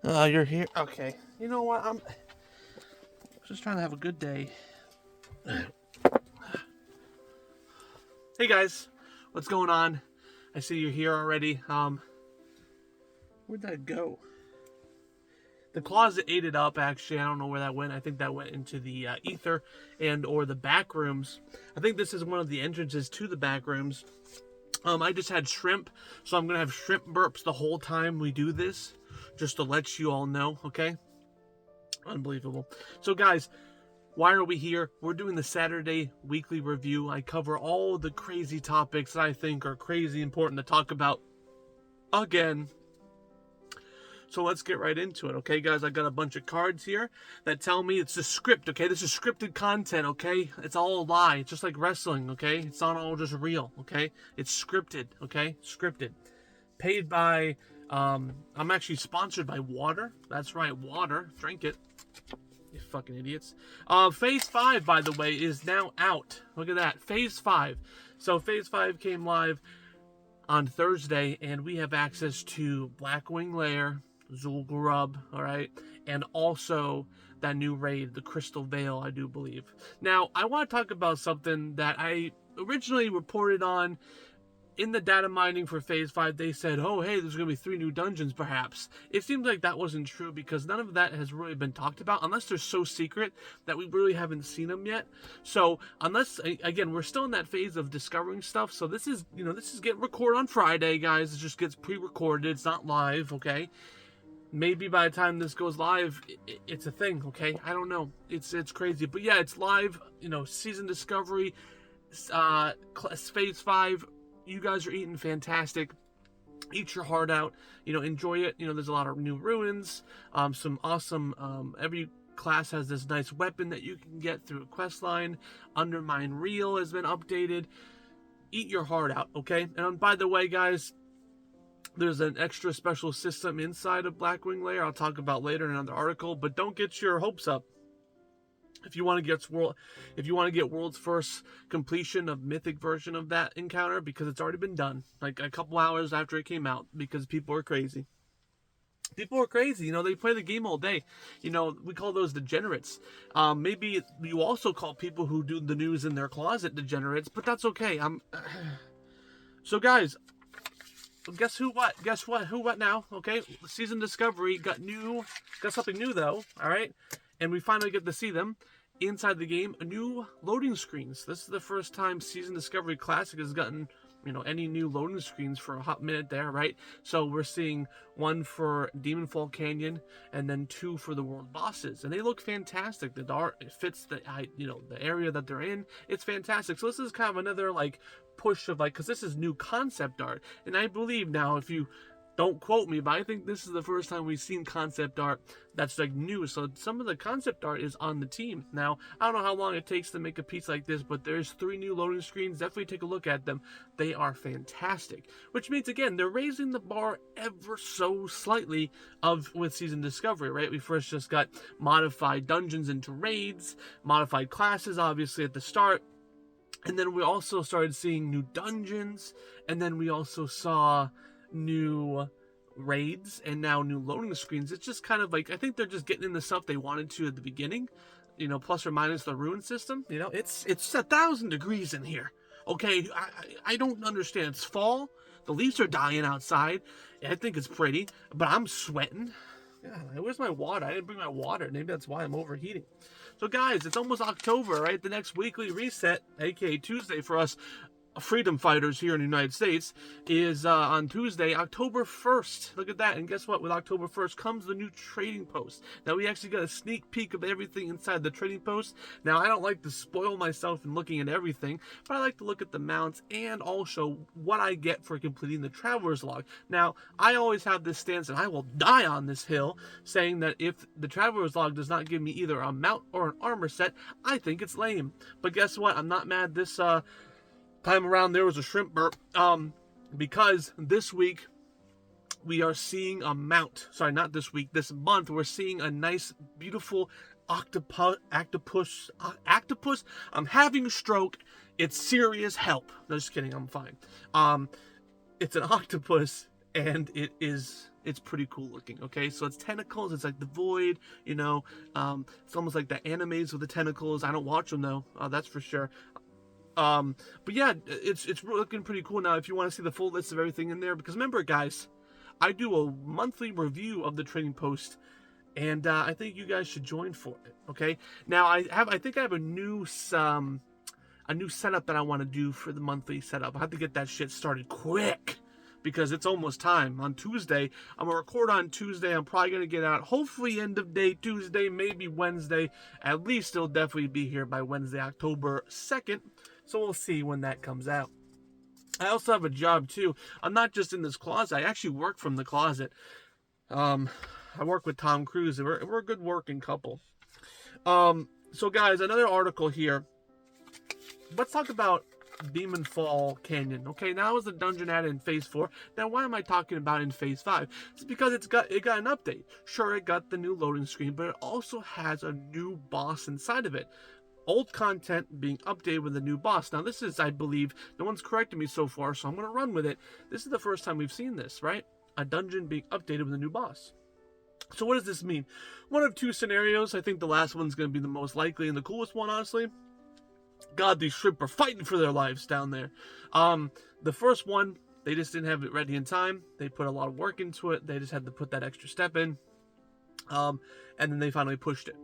You're here? Okay. You know what? I'm just trying to have a good day. Hey guys, what's going on? I see you're here already. Where'd that go? The closet ate it up, actually. I don't know where that went. I think that went into the ether and or the back rooms. I think this is one of the entrances to the back rooms. I just had shrimp, so I'm going to have shrimp burps the whole time we do this, just to let you all know, okay? Unbelievable. So guys, why are we here? We're doing the Saturday weekly review. I cover all the crazy topics that I think are crazy important to talk about again. So let's get right into it, okay, guys? I got a bunch of cards here that tell me it's a script, okay? This is scripted content, okay? It's all a lie. It's just like wrestling, okay? It's not all just real, okay? It's scripted, okay? Scripted. Paid by, I'm actually sponsored by water. That's right, water. Drink it. You fucking idiots. Phase 5, by the way, is now out. Look at that. Phase 5. So Phase 5 came live on Thursday, and we have access to Blackwing Lair, Zul'Gurub, alright? And also that new raid, the Crystal Veil, I do believe. Now, I want to talk about something that I originally reported on in the data mining for Phase 5. They said, oh, hey, there's going to be 3 new dungeons, perhaps. It seems like that wasn't true because none of that has really been talked about, unless they're so secret that we really haven't seen them yet. So, unless, again, we're still in that phase of discovering stuff. So this is, this is getting recorded on Friday, guys. It just gets pre-recorded. It's not live, okay? Maybe by the time this goes live, it's a thing, okay? I don't know. It's crazy. But yeah, it's live, season discovery, Phase 5. You guys are eating fantastic. Eat your heart out. Enjoy it. There's a lot of new ruins. Some awesome. Every class has this nice weapon that you can get through a quest line. Undermine Reel has been updated. Eat your heart out, okay? And by the way, guys, there's an extra special system inside of Blackwing Lair I'll talk about later in another article. But don't get your hopes up. If you want to get world's first completion of Mythic version of that encounter, because it's already been done, like a couple hours after it came out, because people are crazy. People are crazy, they play the game all day. We call those degenerates. Maybe you also call people who do the news in their closet degenerates, but that's okay. So guys, guess what? Who what now? Okay, season discovery got something new though. All right. And we finally get to see them inside the game. New loading screens. This is the first time Season Discovery Classic has gotten, any new loading screens for a hot minute there, right? So we're seeing one for Demonfall Canyon and then 2 for the world bosses. And they look fantastic. The art, it fits the area that they're in. It's fantastic. So this is kind of another, push of, because this is new concept art. And I believe now, if you don't quote me, but I think this is the first time we've seen concept art that's new. So some of the concept art is on the team. Now, I don't know how long it takes to make a piece like this, but there's 3 new loading screens. Definitely take a look at them. They are fantastic. Which means, again, they're raising the bar ever so slightly with Season Discovery, right? We first just got modified dungeons into raids, modified classes, obviously, at the start. And then we also started seeing new dungeons. And then we also saw new raids and now new loading screens. It's just kind of I think they're just getting in the stuff they wanted to at the beginning, plus or minus the ruin system. It's 1,000 degrees in here, okay? I don't understand. It's fall, the leaves are dying outside. I think it's pretty, but I'm sweating. Yeah, where's my water? I didn't bring my water. Maybe that's why I'm overheating. So guys, it's almost October, right? The next weekly reset, aka Tuesday for us freedom fighters here in the United States, is on Tuesday, October 1st. Look at that. And guess what? With October 1st comes the new trading post. Now, we actually got a sneak peek of everything inside the trading post. Now, I don't like to spoil myself in looking at everything, but I like to look at the mounts and also what I get for completing the Traveler's Log. Now, I always have this stance, and I will die on this hill, saying that if the Traveler's Log does not give me either a mount or an armor set, I think it's lame. But guess what? I'm not mad this time around. There was a shrimp burp, because this week we are seeing a mount. Sorry, not this week. This month we're seeing a nice, beautiful octopus. I'm having a stroke. It's serious help. No, just kidding. I'm fine. It's an octopus, and it is it's pretty cool looking. Okay, so it's tentacles. It's like the void. You know, it's almost like the animes with the tentacles. I don't watch them though. That's for sure. But yeah, it's looking pretty cool now. If you want to see the full list of everything in there, because remember, guys, I do a monthly review of the trading post, and I think you guys should join for it. Okay, now I think I have a new setup that I want to do for the monthly setup. I have to get that shit started quick, because it's almost time. On Tuesday, I'm gonna record on Tuesday. I'm probably gonna get out hopefully end of day Tuesday, maybe Wednesday. At least it'll definitely be here by Wednesday, October 2nd. So we'll see when that comes out. I also have a job too. I'm not just in this closet. I actually work from the closet. I work with Tom Cruise. We're a good working couple. So guys, another article here. Let's talk about Demon Fall Canyon. Okay, now is the dungeon added in Phase 4. Now, why am I talking about in Phase 5? It's because it got an update. Sure, it got the new loading screen, but it also has a new boss inside of it. Old content being updated with a new boss. Now, this is, I believe, no one's corrected me so far, so I'm going to run with it. This is the first time we've seen this, right? A dungeon being updated with a new boss. So what does this mean? One of two scenarios. I think the last one's going to be the most likely and the coolest one, honestly. God, these shrimp are fighting for their lives down there. The first one, they just didn't have it ready in time. They put a lot of work into it. They just had to put that extra step in. And then they finally pushed it.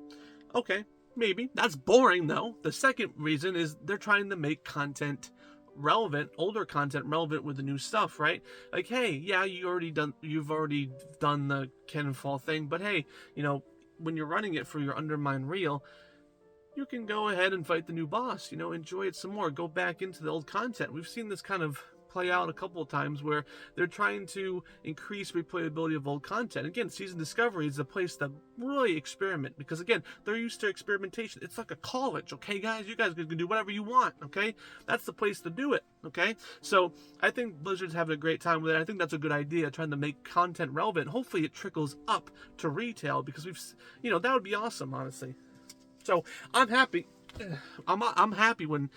Okay, maybe. That's boring, though. The second reason is they're trying to make content relevant, older content relevant with the new stuff, right? Like, hey, yeah, you've already done the Cannonfall thing, but hey, you know, when you're running it for your Undermine reel, you can go ahead and fight the new boss, you know, enjoy it some more, go back into the old content. We've seen this kind of play out a couple of times where they're trying to increase replayability of old content. Again, Season Discovery is a place to really experiment, because again, they're used to experimentation. It's like a college, okay, guys? You guys can do whatever you want, okay? That's the place to do it, okay? So I think Blizzard's having a great time with it. I think that's a good idea, trying to make content relevant. Hopefully it trickles up to retail, because you know, that would be awesome, honestly. So I'm happy. I'm happy when,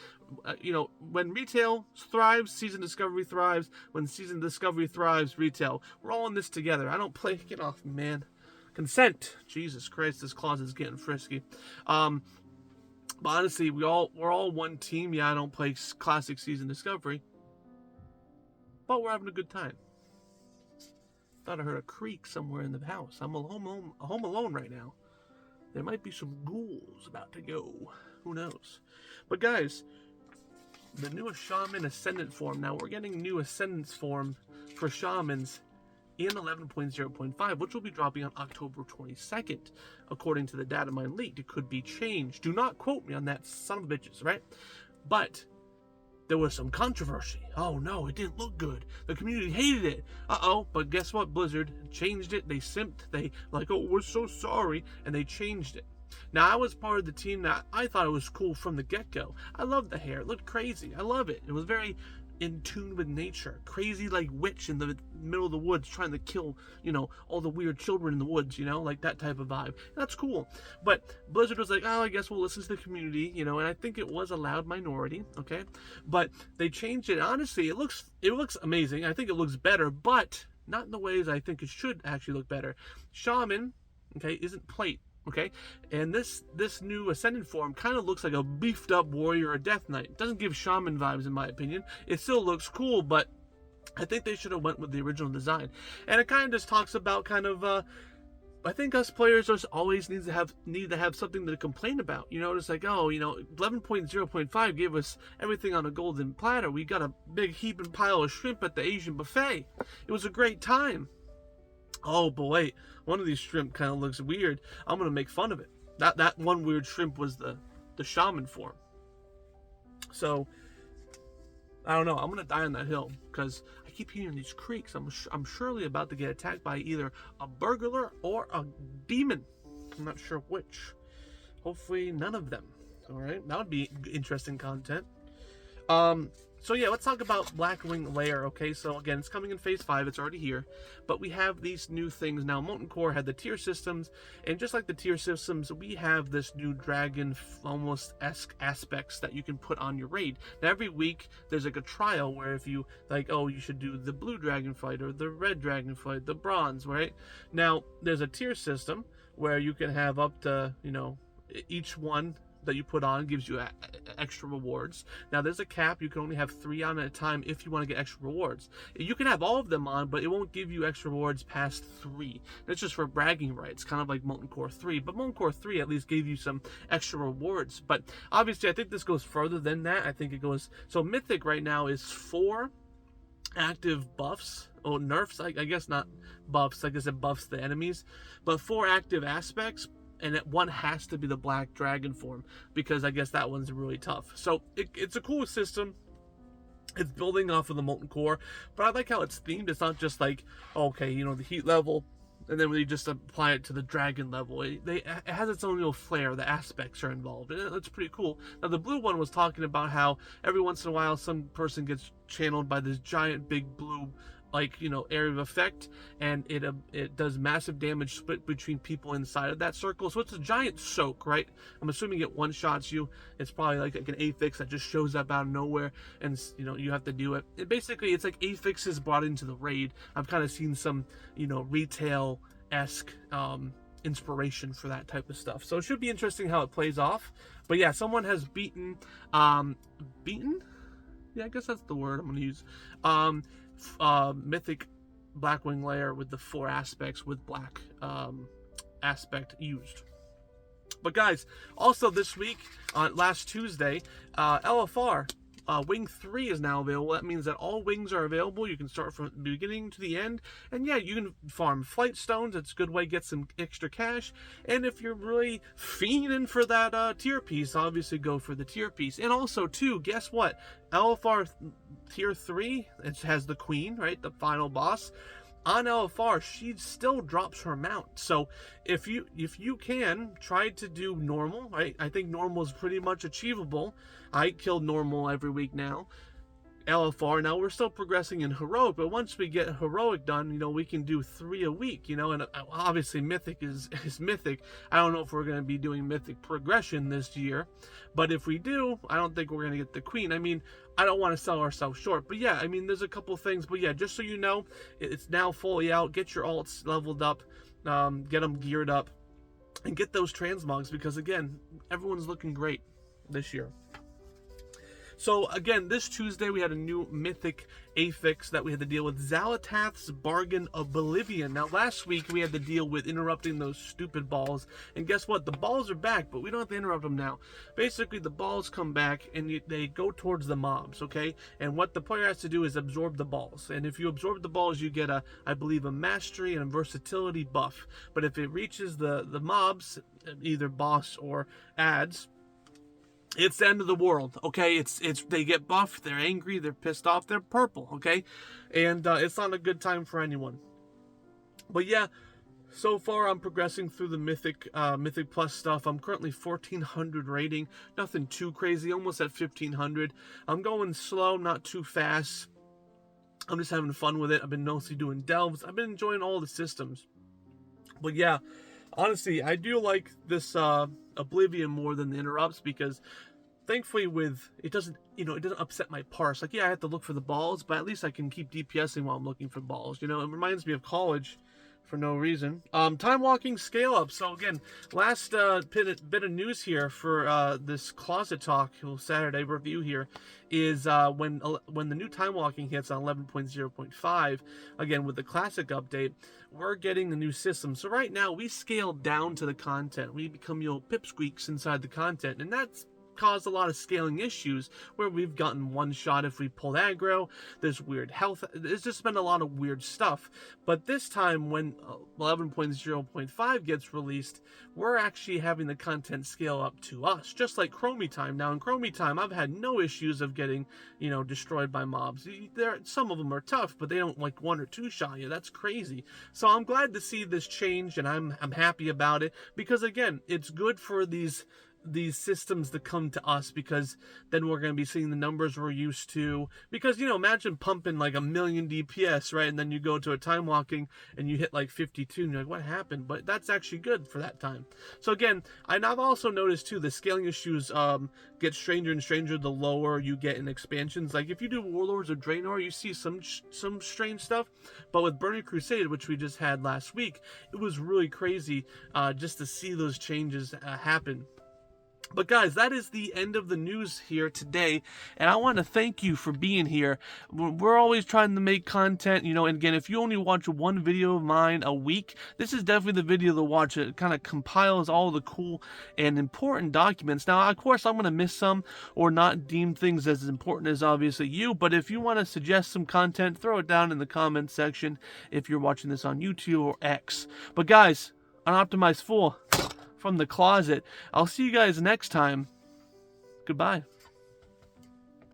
you know, when retail thrives, Season Discovery thrives. When Season Discovery thrives, retail. We're all in this together. I don't play. Get off, man. Consent. Jesus Christ, this closet's getting frisky. But honestly, we're all one team. Yeah, I don't play classic Season Discovery, but we're having a good time. Thought I heard a creak somewhere in the house. I'm home alone right now. There might be some ghouls about to go. Who knows? But guys, the newest Shaman Ascendant form. Now we're getting new Ascendance form for Shamans in 11.0.5, which will be dropping on October 22nd, according to the data mine leaked. It could be changed. Do not quote me on that, son of bitches, right? But there was some controversy. Oh no, it didn't look good. The community hated it. Uh-oh, but guess what? Blizzard changed it. They simped. They like, oh, we're so sorry. And they changed it. Now, I was part of the team that I thought it was cool from the get-go. I loved the hair. It looked crazy. I love it. It was very in tune with nature. Crazy like witch in the middle of the woods trying to kill, you know, all the weird children in the woods, you know, like that type of vibe. That's cool. But Blizzard was like, oh, I guess we'll listen to the community, you know, and I think it was a loud minority, okay? But they changed it. Honestly, it looks amazing. I think it looks better, but not in the ways I think it should actually look better. Shaman, okay, isn't plate. Okay, and this new Ascendant form kind of looks like a beefed up warrior or death knight. It doesn't give Shaman vibes in my opinion. It still looks cool, but I think they should have went with the original design. And it kind of just talks about kind of I think us players always need to have something to complain about. You know, it's like, oh, you know, 11.0.5 gave us everything on a golden platter. We got a big heaping pile of shrimp at the Asian buffet. It was a great time. Oh, but wait, one of these shrimp kind of looks weird. I'm going to make fun of it. That one weird shrimp was the Shaman form. So, I don't know. I'm going to die on that hill because I keep hearing these creaks. I'm surely about to get attacked by either a burglar or a demon. I'm not sure which. Hopefully none of them. All right, that would be interesting content. So yeah, let's talk about Blackwing Lair, okay? So again, it's coming in Phase 5, it's already here, but we have these new things now. Molten Core had the tier systems, and just like the tier systems, we have this new dragon, almost-esque aspects that you can put on your raid. Now every week, there's like a trial where if you, like, oh, you should do the blue dragon fight, or the red dragon fight, the bronze, right? Now, there's a tier system where you can have up to, you know, each one that you put on gives you extra rewards. Now there's a cap, you can only have 3 on at a time if you want to get extra rewards. You can have all of them on, but it won't give you extra rewards past 3. That's just for bragging rights, kind of like Molten Core 3, but Molten Core 3 at least gave you some extra rewards. But obviously I think this goes further than that. I think it goes, so Mythic right now is 4 active buffs, or nerfs, I guess not buffs, like I said, buffs the enemies, but 4 active aspects, and one has to be the black dragon form, because I guess that one's really tough. So it's a cool system. It's building off of the Molten Core, but I like how it's themed. It's not just like, okay, you know, the heat level, and then we just apply it to the dragon level. It has its own little flair. The aspects are involved, and it's pretty cool. Now, the blue one was talking about how every once in a while some person gets channeled by this giant big blue, like, you know, area of effect, and it does massive damage split between people inside of that circle. So it's a giant soak, right? I'm assuming it one-shots you. It's probably like an Affix that just shows up out of nowhere, and, you know, you have to do it. Basically, it's like Affixes brought into the raid. I've kind of seen some, you know, retail-esque inspiration for that type of stuff. So it should be interesting how it plays off. But yeah, someone has beaten? Yeah, I guess that's the word I'm going to use. Mythic Blackwing Lair with the 4 aspects with black aspect used. But guys, also this week, last Tuesday, LFR Wing 3 is now available. That means that all wings are available. You can start from the beginning to the end. And yeah, you can farm flight stones. It's a good way to get some extra cash. And if you're really fiending for that tier piece, obviously go for the tier piece. And also, too, guess what? LFR Tier 3, it has the Queen, right? The final boss. On LFR, she still drops her mount. So if you can, try to do normal, right? I think normal is pretty much achievable. I kill normal every week now. LFR, now we're still progressing in heroic, but once we get heroic done, you know, we can do 3 a week, you know, and obviously Mythic is Mythic. I don't know if we're going to be doing Mythic progression this year, but if we do, I don't think we're going to get the Queen. I mean, I don't want to sell ourselves short, but yeah, I mean, there's a couple things, but yeah, just so you know, it's now fully out. Get your alts leveled up, get them geared up, and get those transmogs, because again, everyone's looking great this year. So again, this Tuesday we had a new Mythic Affix that we had to deal with, Xalatath's Bargain of Bolivian. Now last week we had to deal with interrupting those stupid balls, and guess what? The balls are back, but we don't have to interrupt them now. Basically, the balls come back and they go towards the mobs, okay? And what the player has to do is absorb the balls. And if you absorb the balls, you get I believe a mastery and a versatility buff. But if it reaches the mobs, either boss or ads, it's the end of the world, okay? It's they get buffed, they're angry, they're pissed off, they're purple, okay? And it's not a good time for anyone. But yeah, so far I'm progressing through the Mythic Plus stuff. I'm currently 1400 rating, nothing too crazy, almost at 1500. I'm going slow, not too fast. I'm just having fun with it. I've been mostly doing delves. I've been enjoying all the systems. But yeah, honestly, I do like this Oblivion more than the interrupts, because thankfully it doesn't upset my parse. Like, yeah, I have to look for the balls, but at least I can keep DPSing while I'm looking for balls. You know, it reminds me of college for no reason. Timewalking scale up. So again, last bit of news here for this Closet Talk Saturday review here is when the new Timewalking hits on 11.0.5, again with the classic update, we're getting the new system. So right now we scale down to the content. We become pipsqueaks inside the content, and that's caused a lot of scaling issues where we've gotten one shot if we pull aggro. There's weird health. There's just been a lot of weird stuff. But this time when 11.0.5 gets released, we're actually having the content scale up to us, just like Chromie Time. Now in Chromie Time, I've had no issues of getting, destroyed by mobs. Some of them are tough, but they don't like 1 or 2 shot you. That's crazy. So I'm glad to see this change, and I'm happy about it, because again, it's good for these these systems to come to us, because then we're going to be seeing the numbers we're used to. Because, you know, imagine pumping like 1,000,000 DPS, right? And then you go to a time walking and you hit like 52 and you're like, what happened? But that's actually good for that time. So again, and I've also noticed too, the scaling issues get stranger and stranger the lower you get in expansions. Like if you do Warlords or Draenor, you see some strange stuff. But with Burning Crusade, which we just had last week, it was really crazy just to see those changes happen. But guys, that is the end of the news here today, and I want to thank you for being here. We're always trying to make content, you know, and again, if you only watch one video of mine a week, this is definitely the video to watch. It kind of compiles all the cool and important documents. Now, of course, I'm going to miss some or not deem things as important as obviously you, but if you want to suggest some content, throw it down in the comments section if you're watching this on YouTube or X. But guys, Unoptimized Fool from the closet. I'll see you guys next time. Goodbye.